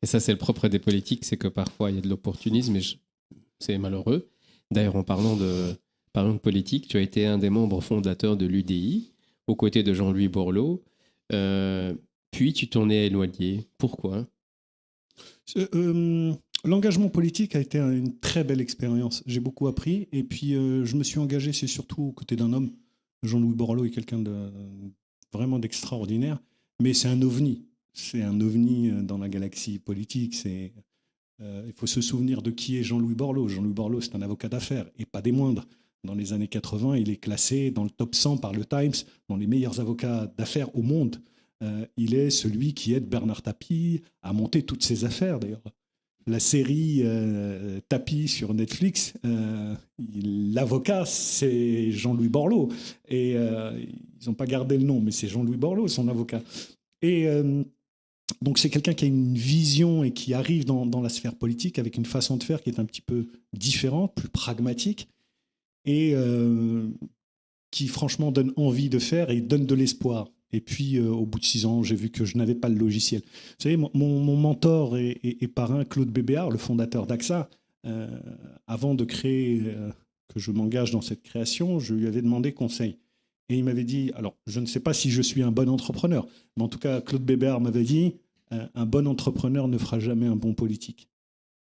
Et ça, c'est le propre des politiques, c'est que parfois, il y a de l'opportunisme, c'est malheureux. D'ailleurs, parlant de politique, tu as été un des membres fondateurs de l'UDI, aux côtés de Jean-Louis Borloo. Puis, tu t'en es éloigné. Pourquoi? L'engagement politique a été une très belle expérience. J'ai beaucoup appris. Et puis, je me suis engagé, c'est surtout aux côtés d'un homme. Jean-Louis Borloo est quelqu'un vraiment d'extraordinaire. Mais c'est un ovni. C'est un ovni dans la galaxie politique. Il faut se souvenir de qui est Jean-Louis Borloo. Jean-Louis Borloo, c'est un avocat d'affaires, et pas des moindres. Dans les années 80, il est classé dans le top 100 par le Times, dans les meilleurs avocats d'affaires au monde. Il est celui qui aide Bernard Tapie à monter toutes ses affaires, d'ailleurs. La série Tapie sur Netflix, l'avocat, c'est Jean-Louis Borloo. Et ils n'ont pas gardé le nom, mais c'est Jean-Louis Borloo, son avocat. Et donc c'est quelqu'un qui a une vision et qui arrive dans la sphère politique avec une façon de faire qui est un petit peu différente, plus pragmatique, et qui franchement donne envie de faire et donne de l'espoir. Et puis au bout de 6 ans, j'ai vu que je n'avais pas le logiciel. Vous savez, mon mentor et parrain, Claude Bébéard, le fondateur d'AXA, avant de créer, que je m'engage dans cette création, je lui avais demandé conseil. Et il m'avait dit, alors je ne sais pas si je suis un bon entrepreneur, mais en tout cas, Claude Bébert m'avait dit, un bon entrepreneur ne fera jamais un bon politique.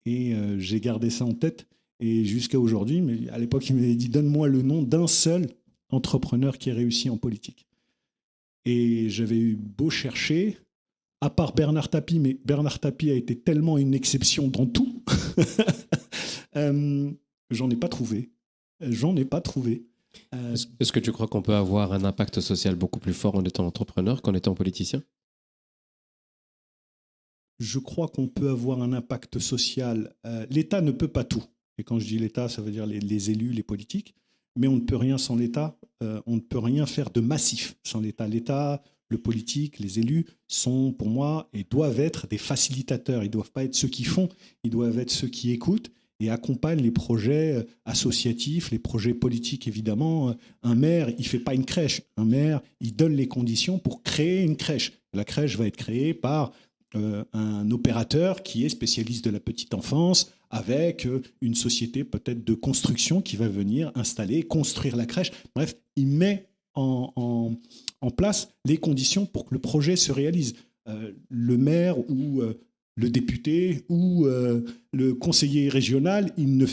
Et j'ai gardé ça en tête. Et jusqu'à aujourd'hui, mais à l'époque, il m'avait dit, donne-moi le nom d'un seul entrepreneur qui ait réussi en politique. Et j'avais eu beau chercher, à part Bernard Tapie, mais Bernard Tapie a été tellement une exception dans tout, j'en ai pas trouvé. J'en ai pas trouvé. Est-ce que tu crois qu'on peut avoir un impact social beaucoup plus fort en étant entrepreneur qu'en étant politicien? Je crois qu'on peut avoir un impact social. L'État ne peut pas tout. Et quand je dis l'État, ça veut dire les élus, les politiques. Mais on ne peut rien sans l'État. On ne peut rien faire de massif sans l'État. L'État, le politique, les élus sont, pour moi, et doivent être des facilitateurs. Ils ne doivent pas être ceux qui font, ils doivent être ceux qui écoutent et accompagnent les projets associatifs, les projets politiques, évidemment. Un maire, il ne fait pas une crèche. Un maire, il donne les conditions pour créer une crèche. La crèche va être créée par un opérateur qui est spécialiste de la petite enfance, avec une société peut-être de construction qui va venir installer, construire la crèche. Bref, il met en place les conditions pour que le projet se réalise. Le maire ou le député ou le conseiller régional, il ne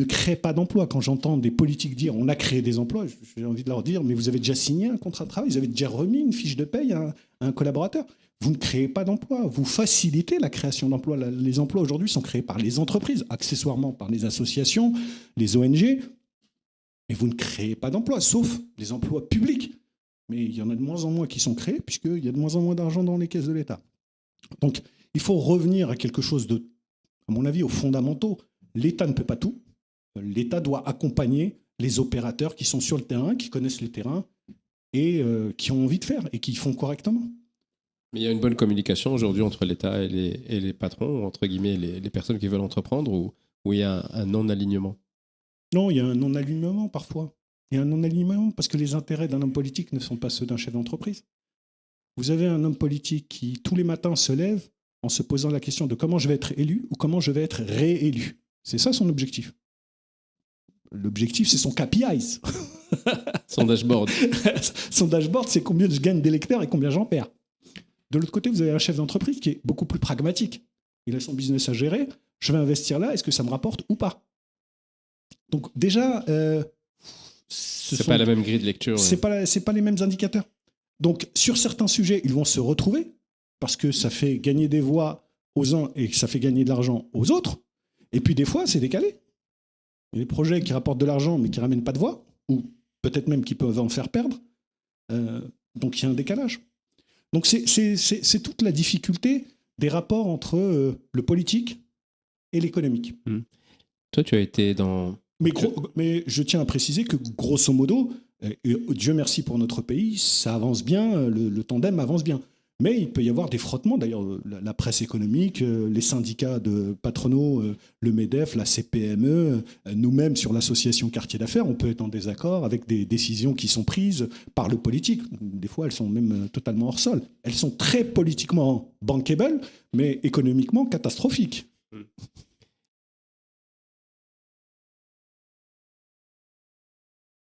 crée pas d'emplois. Quand j'entends des politiques dire on a créé des emplois, j'ai envie de leur dire mais vous avez déjà signé un contrat de travail, vous avez déjà remis une fiche de paye à un collaborateur. Vous ne créez pas d'emplois, vous facilitez la création d'emplois. Les emplois aujourd'hui sont créés par les entreprises, accessoirement par les associations, les ONG, mais vous ne créez pas d'emplois, sauf les emplois publics. Mais il y en a de moins en moins qui sont créés, puisqu'il y a de moins en moins d'argent dans les caisses de l'État. Donc, il faut revenir à quelque chose de, à mon avis, aux fondamentaux. L'État ne peut pas tout. L'État doit accompagner les opérateurs qui sont sur le terrain, qui connaissent le terrain et qui ont envie de faire et qui font correctement. Mais il y a une bonne communication aujourd'hui entre l'État et les patrons, entre guillemets, les personnes qui veulent entreprendre, ou il y a un non-alignement? Non, il y a un non-alignement parfois. Il y a un non-alignement parce que les intérêts d'un homme politique ne sont pas ceux d'un chef d'entreprise. Vous avez un homme politique qui, tous les matins, se lève en se posant la question de comment je vais être élu ou comment je vais être réélu. C'est ça son objectif. L'objectif, c'est son KPIs. Son dashboard. Son dashboard, c'est combien je gagne d'électeurs et combien j'en perds. De l'autre côté, vous avez un chef d'entreprise qui est beaucoup plus pragmatique. Il a son business à gérer. Je vais investir là. Est-ce que ça me rapporte ou pas? Donc déjà, c'est pas la même grille de lecture. C'est pas les mêmes indicateurs. Donc sur certains sujets, ils vont se retrouver parce que ça fait gagner des voix aux uns et que ça fait gagner de l'argent aux autres. Et puis des fois, c'est décalé. Il y a des projets qui rapportent de l'argent mais qui ramènent pas de voix, ou peut-être même qui peuvent en faire perdre. Donc il y a un décalage. Donc c'est toute la difficulté des rapports entre le politique et l'économique. Toi, tu as été dans... Mais je tiens à préciser que, grosso modo, et Dieu merci pour notre pays, ça avance bien, le tandem avance bien. Mais il peut y avoir des frottements. D'ailleurs, la presse économique, les syndicats de patronaux, le MEDEF, la CPME, nous-mêmes sur l'association Quartier d'affaires, on peut être en désaccord avec des décisions qui sont prises par le politique. Des fois, elles sont même totalement hors sol. Elles sont très politiquement bankable, mais économiquement catastrophiques.